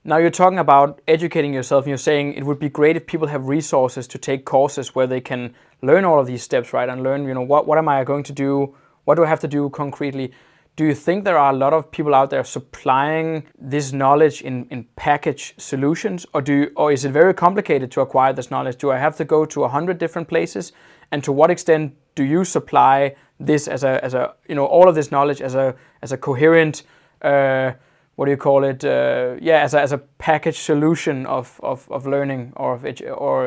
Now you're talking about educating yourself, and you're saying it would be great if people have resources to take courses where they can learn all of these steps, right? And learn, what am I going to do? What do I have to do concretely? Do you think there are a lot of people out there supplying this knowledge in package solutions, or is it very complicated to acquire this knowledge? Do I have to go to 100 different places? And to what extent do you supply this as a all of this knowledge as a coherent what do you call it? As a package solution of learning or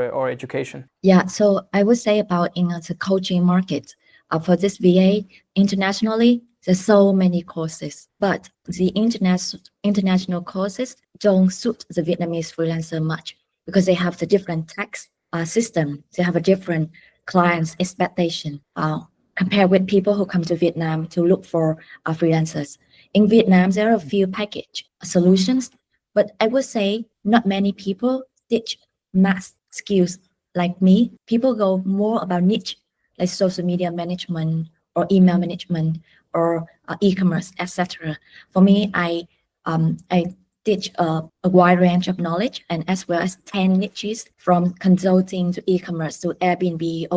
or education. Yeah, so I would say about in the coaching market for this VA internationally, there's so many courses, but the international courses don't suit the Vietnamese freelancer much because they have the different tax system. They have a different client's expectation compared with people who come to Vietnam to look for freelancers. In Vietnam, there are a few package solutions, but I would say not many people teach math skills like me. People go more about niche, like social media management or email management or e-commerce, etc. For me, I teach a wide range of knowledge and as well as 10 niches from consulting to e-commerce to Airbnb,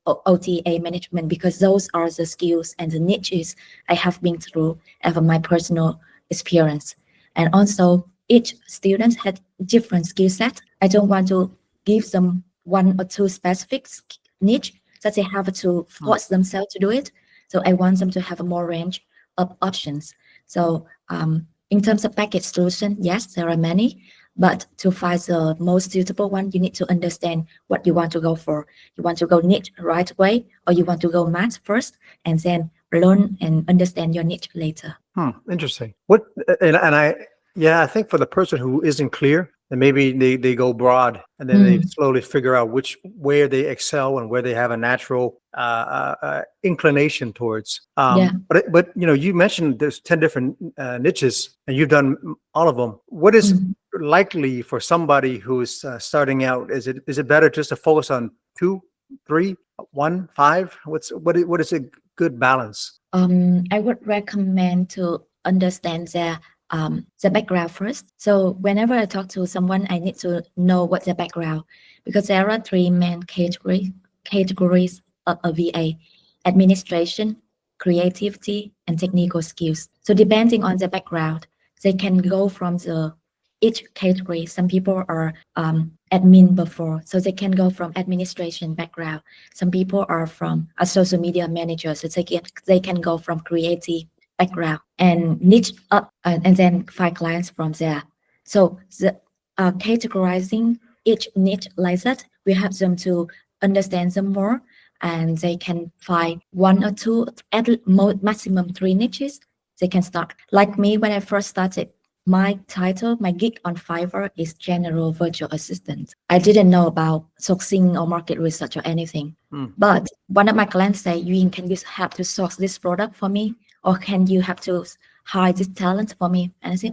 OTA management, because those are the skills and the niches I have been through ever my personal experience. And also each student had different skill set. I don't want to give them one or two specific niche that they have to force themselves to do it. So I want them to have a more range of options. So in terms of package solution, yes, there are many, but to find the most suitable one, you need to understand what you want to go for. You want to go niche right away, or you want to go math first, and then learn and understand your niche later. Interesting. I think for the person who isn't clear, and maybe they go broad and then they slowly figure out where they excel and where they have a natural inclination towards. But you mentioned there's 10 different niches and you've done all of them. What is likely for somebody who's starting out? Is it better just to focus on 2, 3, 1, 5? What is a good balance? I would recommend to understand the background first. So whenever I talk to someone, I need to know what their background, because there are 3 main categories of a VA: administration, creativity, and technical skills. So depending on the background, they can go from each category. Some people are admin before, so they can go from administration background. Some people are from a social media manager, so they can go from creative background and niche up and then find clients from there. So categorizing each niche like that, we help them to understand them more, and they can find 1 or 2, at maximum 3 niches. They can start. Like me, when I first started, my gig on Fiverr is general virtual assistant. I didn't know about sourcing or market research or anything. But one of my clients said, can you help to source this product for me? Or can you have to hire this talent for me? And I say,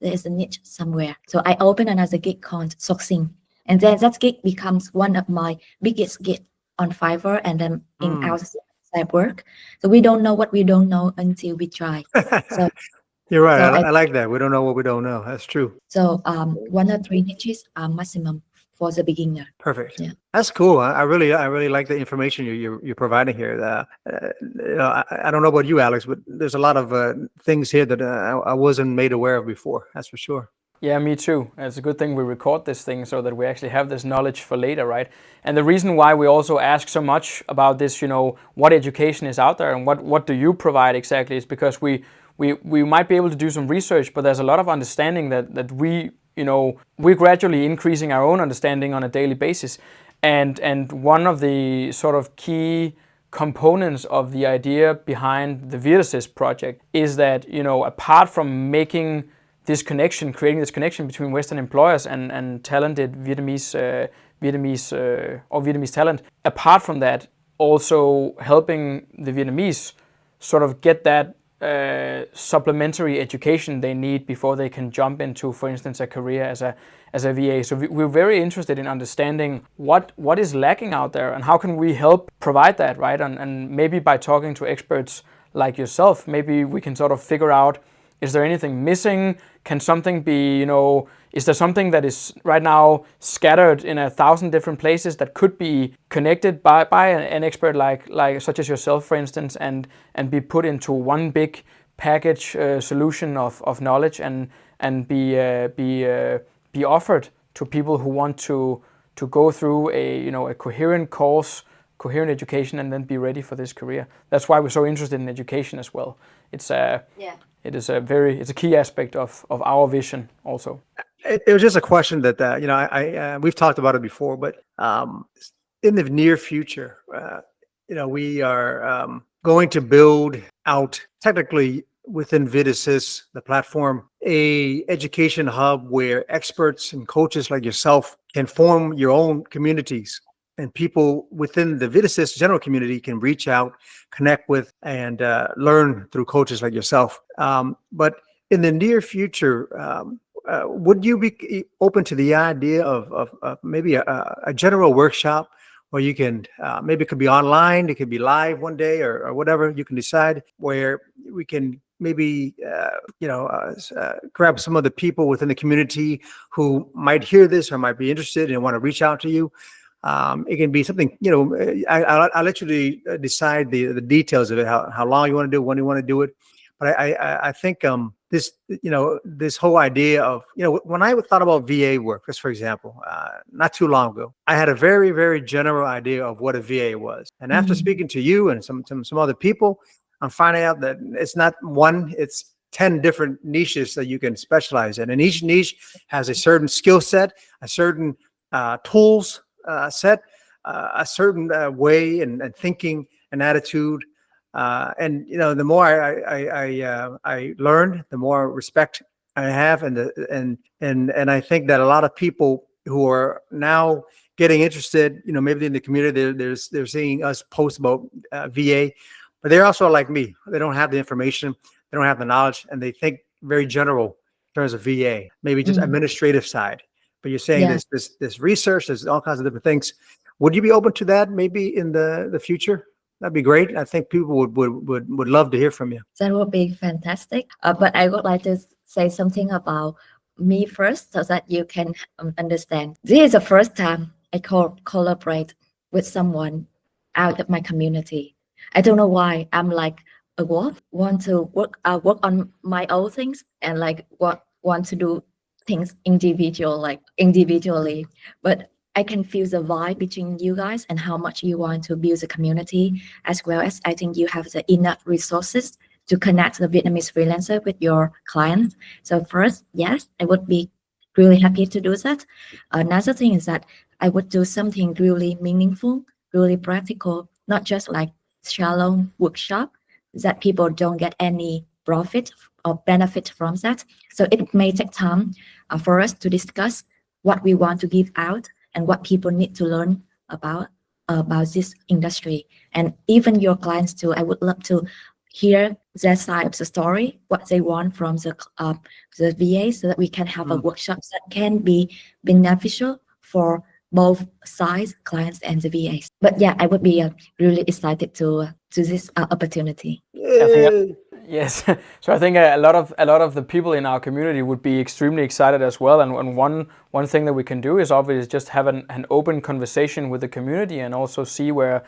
there is a niche somewhere. So I open another gig called sourcing. And then that gig becomes one of my biggest gigs on Fiverr and then in outside work. So we don't know what we don't know until we try. So you're right. I like that. We don't know what we don't know. That's true. So 1 or 3 niches are maximum for the beginner. Perfect. Yeah. That's cool. I really like the information you're providing here. I don't know about you, Alex, but there's a lot of things here that I wasn't made aware of before. That's for sure. Yeah, me too. It's a good thing we record this thing so that we actually have this knowledge for later, right? And the reason why we also ask so much about this, what education is out there and what do you provide exactly, is because we might be able to do some research, but there's a lot of understanding that we're gradually increasing our own understanding on a daily basis. And one of the sort of key components of the idea behind the VietAssist project is that, apart from creating this connection between Western employers and talented Vietnamese talent, apart from that, also helping the Vietnamese sort of get that supplementary education they need before they can jump into, for instance, a career as a VA. So we're very interested in understanding what is lacking out there and how can we help provide that, right? And maybe by talking to experts like yourself, maybe we can sort of figure out Is there anything missing? Can something be, is there something that is right now scattered in 1,000 different places that could be connected by an expert like such as yourself, for instance, and be put into one big package solution of knowledge and be offered to people who want to go through a coherent course, coherent education, and then be ready for this career. That's why we're so interested in education as well. It's a key aspect of our vision also. It was just a question that we've talked about it before, but in the near future, we are going to build out technically within VietAssist, the platform, a education hub where experts and coaches like yourself can form your own communities, and people within the VietAssist general community can reach out, connect with, and learn through coaches like yourself. But in the near future, would you be open to the idea of maybe a general workshop where you can, maybe it could be online, it could be live one day or whatever, you can decide, where we can maybe, grab some of the people within the community who might hear this or might be interested and want to reach out to you. It can be something, I'll let you decide the details of it, how long you want to do it, when you want to do it. But I think this whole idea of, when I thought about VA work, just for example, not too long ago, I had a very, very general idea of what a VA was. And after speaking to you and some other people, I'm finding out that it's not one, it's 10 different niches that you can specialize in. And each niche has a certain skill set, a certain tools set, a certain way and thinking and attitude. And the more I learned, the more respect I have, and I think that a lot of people who are now getting interested, maybe in the community, they're seeing us post about VA, but they're also like me. They don't have the information, they don't have the knowledge, and they think very general in terms of VA, maybe just administrative side. But you're saying this research, there's all kinds of different things. Would you be open to that maybe in the future? That'd be great. I think people would love to hear from you. That would be fantastic. But I would like to say something about me first so that you can understand. This is the first time I collaborate with someone out of my community. I don't know why. I'm like a wolf, want to work on my own things and like want to do things individually. But I can feel the vibe between you guys and how much you want to build a community, as well as I think you have the enough resources to connect the Vietnamese freelancer with your clients. So first, yes, I would be really happy to do that. Another thing is that I would do something really meaningful, really practical, not just like shallow workshop that people don't get any profit or benefit from that. So it may take time for us to discuss what we want to give out and what people need to learn about this industry. And even your clients too, I would love to hear their side of the story, what they want from the VA, so that we can have a workshop that can be beneficial for both sides, clients and the VAs. But yeah, I would be really excited to this opportunity. Yes, so I think a lot of the people in our community would be extremely excited as well. And one thing that we can do is obviously just have an open conversation with the community and also see where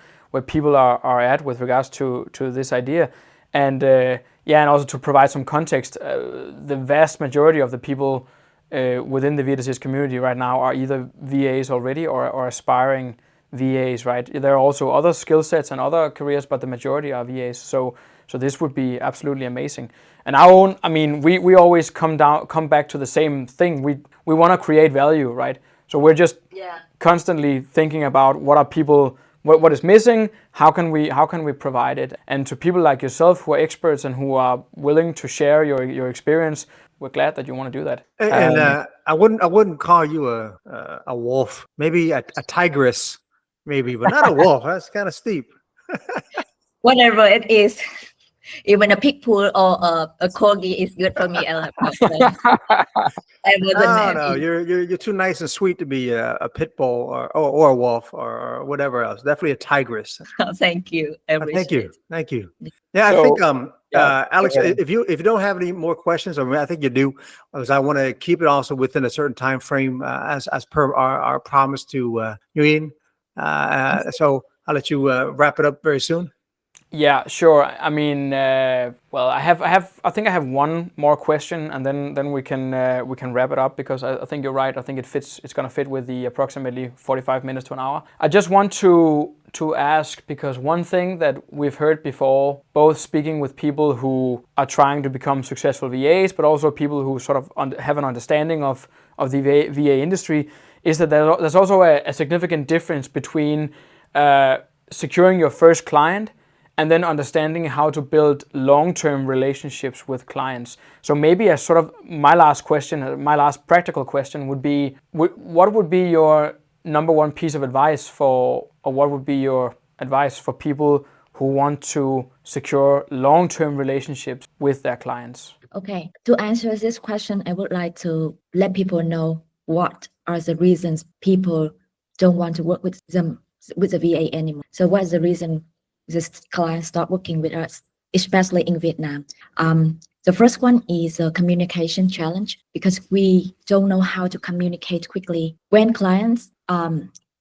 people are at with regards to this idea. And and also to provide some context, the vast majority of the people within the VietAssist community right now are either VAs already or aspiring VAs, right? There are also other skill sets and other careers, but the majority are VAs. So this would be absolutely amazing. And we always come back to the same thing. We want to create value, right? So we're just constantly thinking about what is missing, how can we provide it? And to people like yourself who are experts and who are willing to share your experience, we're glad that you want to do that. And I wouldn't call you a wolf, maybe a tigress, maybe, but not a wolf. That's kind of steep. Whatever it is. Even a pig bull or a corgi is good for me. No, you're too nice and sweet to be a pit bull or a wolf or whatever else. Definitely a tigress. Thank you. Thank you. Yeah, I think So yeah, Alex, go ahead. if you don't have any more questions, or I think you do, because I want to keep it also within a certain time frame, as per our promise to Nguyen. So I'll let you wrap it up very soon. Yeah, sure. I mean, well, I think I have one more question, and then we can wrap it up, because I think you're right. I think it fits. It's gonna fit with the approximately 45 minutes to an hour. I just want to ask, because one thing that we've heard before, both speaking with people who are trying to become successful VAs, but also people who sort of have an understanding of the VA industry, is that there's also a significant difference between securing your first client and then understanding how to build long-term relationships with clients. So maybe as sort of my last question, my last practical question would be, what would be your number one piece of advice for, or what would be your advice for people who want to secure long-term relationships with their clients? Okay, to answer this question, I would like to let people know what are the reasons people don't want to work with them with the VA anymore. So what is the reason this client stop working with us, especially in Vietnam? The first one is a communication challenge, because we don't know how to communicate quickly. When clients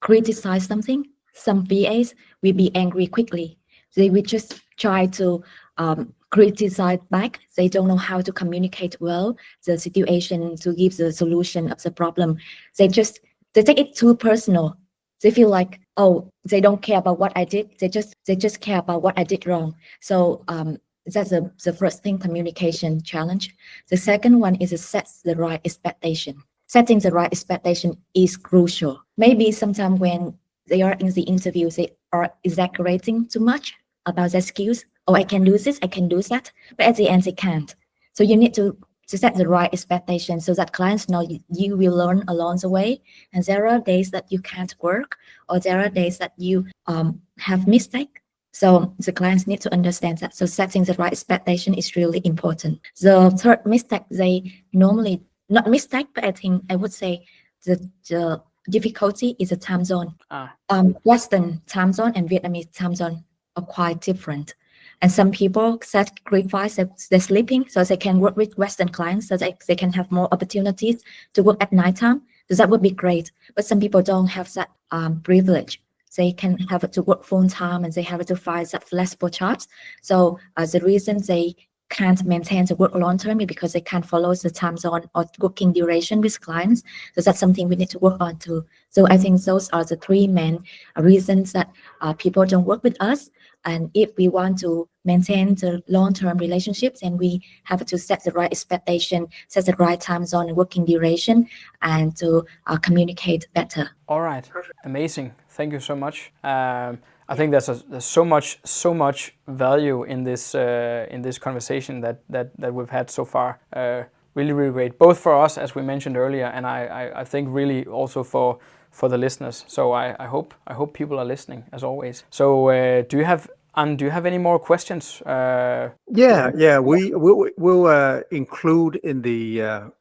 criticize something, some VAs will be angry quickly. They will just try to criticize back. They don't know how to communicate well the situation to give the solution of the problem. They take it too personal. They feel like, oh, they don't care about what I did. They just care about what I did wrong. So that's the first thing, communication challenge. The second one is to set the right expectation. Setting the right expectation is crucial. Maybe sometimes when they are in the interview, they are exaggerating too much about their skills. Oh, I can do this, I can do that, but at the end they can't. So you need to set the right expectation so that clients know you will learn along the way. And there are days that you can't work, or there are days that you have mistake. So the clients need to understand that. So setting the right expectation is really important. The third mistake, they normally, not mistake, but I think I would say the difficulty is the time zone. Western time zone and Vietnamese time zone are quite different. And some people sacrifice their sleeping so they can work with Western clients, so they can have more opportunities to work at nighttime. So that would be great. But some people don't have that privilege. They can have to work full time, and they have to find that flexible jobs. So the reason they can't maintain the work long term is because they can't follow the time zone or working duration with clients. So that's something we need to work on too. So I think those are the three main reasons that people don't work with us. And if we want to maintain the long-term relationships, then we have to set the right expectation, set the right time zone and working duration, and to communicate better. All right, amazing. Thank you so much. I think there's so much value in this conversation that we've had so far. Really great, both for us, as we mentioned earlier, and I think really also for the listeners. So I hope people are listening, as always. So do you have any more questions? Yeah. We'll include in the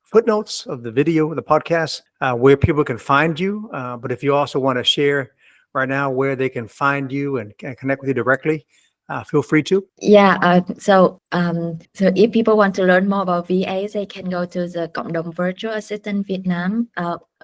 footnotes of the video, the podcast, where people can find you. But if you also want to share right now where they can find you and connect with you directly, feel free to. Yeah, so if people want to learn more about VA, they can go to the Cộng đồng Virtual Assistant Vietnam,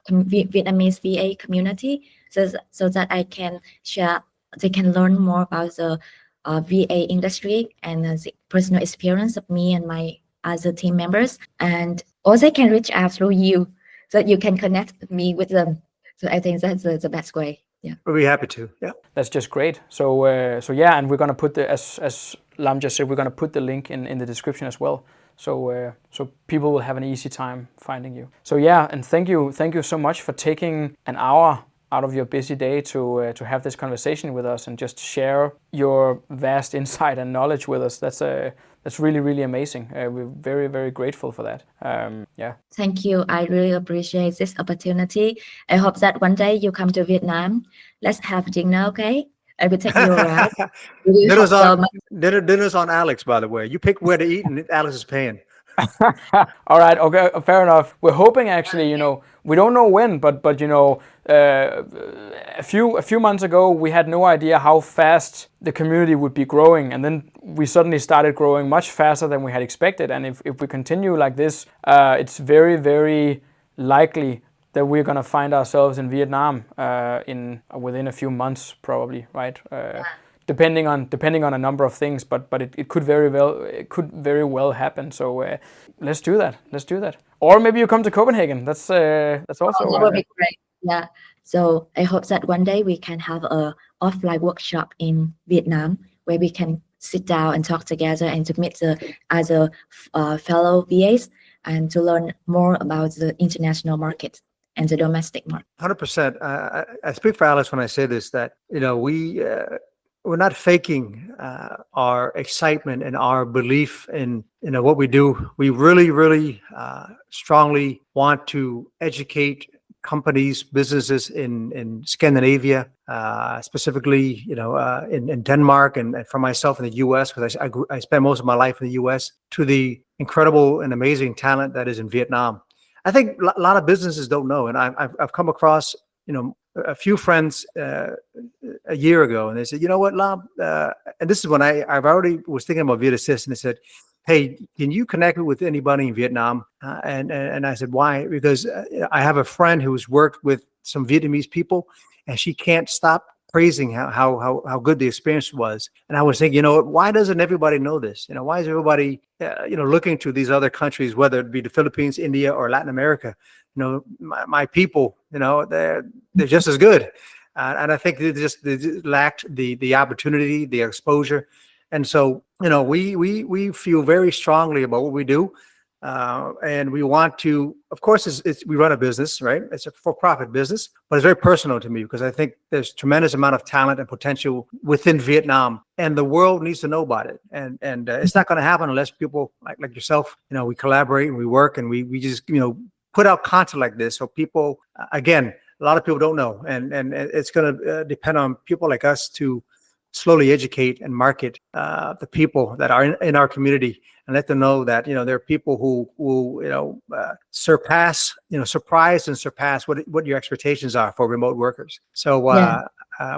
Vietnamese VA community, so that I can share. They can learn more about the VA industry and the personal experience of me and my other team members, and also can reach out through you, so that you can connect me with them. So I think that's the best way. Yeah. We'll be happy to. Yeah. That's just great. So yeah, and we're gonna put as Lam just said, we're gonna put the link in the description as well. So so people will have an easy time finding you. So yeah, and thank you so much for taking an hour out of your busy day to have this conversation with us and just share your vast insight and knowledge with us. That's really amazing. We're very grateful for that. Yeah. Thank you. I really appreciate this opportunity. I hope that one day you come to Vietnam. Let's have dinner, okay? I will take you around. We hope so much. Dinner's on Alex, by the way. You pick where to eat, and Alex is paying. All right, okay, fair enough. We're hoping actually, we don't know when, but a few months ago we had no idea how fast the community would be growing, and then we suddenly started growing much faster than we had expected. And if we continue like this, it's very, very likely that we're gonna find ourselves in Vietnam within a few months, probably, right? Depending on a number of things, but it could very well happen. So let's do that. Let's do that. Or maybe you come to Copenhagen. That's also. That would be great. Yeah. So I hope that one day we can have a offline workshop in Vietnam where we can sit down and talk together and to meet the other fellow VAs and to learn more about the international market and the domestic market. 100%. I speak for Alice when I say this, that we're not faking our excitement and our belief in what we do. We really, really strongly want to educate companies, businesses in Scandinavia, specifically, in Denmark, and for myself in the U.S., because I spent most of my life in the U.S., to the incredible and amazing talent that is in Vietnam. I think a lot of businesses don't know, and I've come across, a few friends a year ago, and they said, you know what, Lam, and this is when I've already was thinking about VietAssist, and they said, hey, can you connect me with anybody in Vietnam? And I said, why? Because I have a friend who's worked with some Vietnamese people, and she can't stop praising how good the experience was. And I was thinking, why doesn't everybody know this? Why is everybody, looking to these other countries, whether it be the Philippines, India, or Latin America? My people, they're just as good. And I think they just lacked the opportunity, the exposure. And so, we feel very strongly about what we do. And we want to, of course, we run a business, right? It's a for-profit business, but it's very personal to me because I think there's tremendous amount of talent and potential within Vietnam, and the world needs to know about it. And it's not going to happen unless people like yourself, we collaborate and we work and we just, put out content like this. So people, again, a lot of people don't know, and it's going to depend on people like us to slowly educate and market the people that are in our community, and let them know that there are people who surpass what your expectations are for remote workers. So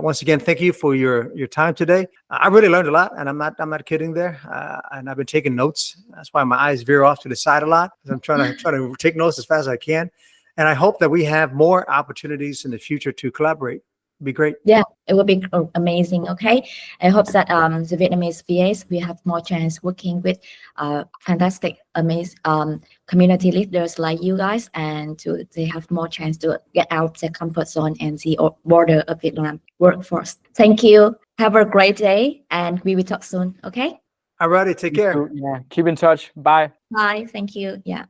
once again, thank you for your time today. I really learned a lot, and I'm not kidding there. And I've been taking notes. That's why my eyes veer off to the side a lot, because I'm trying to take notes as fast as I can. And I hope that we have more opportunities in the future to collaborate. Be great. Yeah, it would be amazing. Okay, I hope that the Vietnamese VAs we have more chance working with fantastic, amazing community leaders like you guys, and they have more chance to get out their comfort zone and the border of Vietnam workforce. Thank you. Have a great day, and we will talk soon. Okay. All righty. Take care. Yeah. Keep in touch. Bye. Bye. Thank you. Yeah.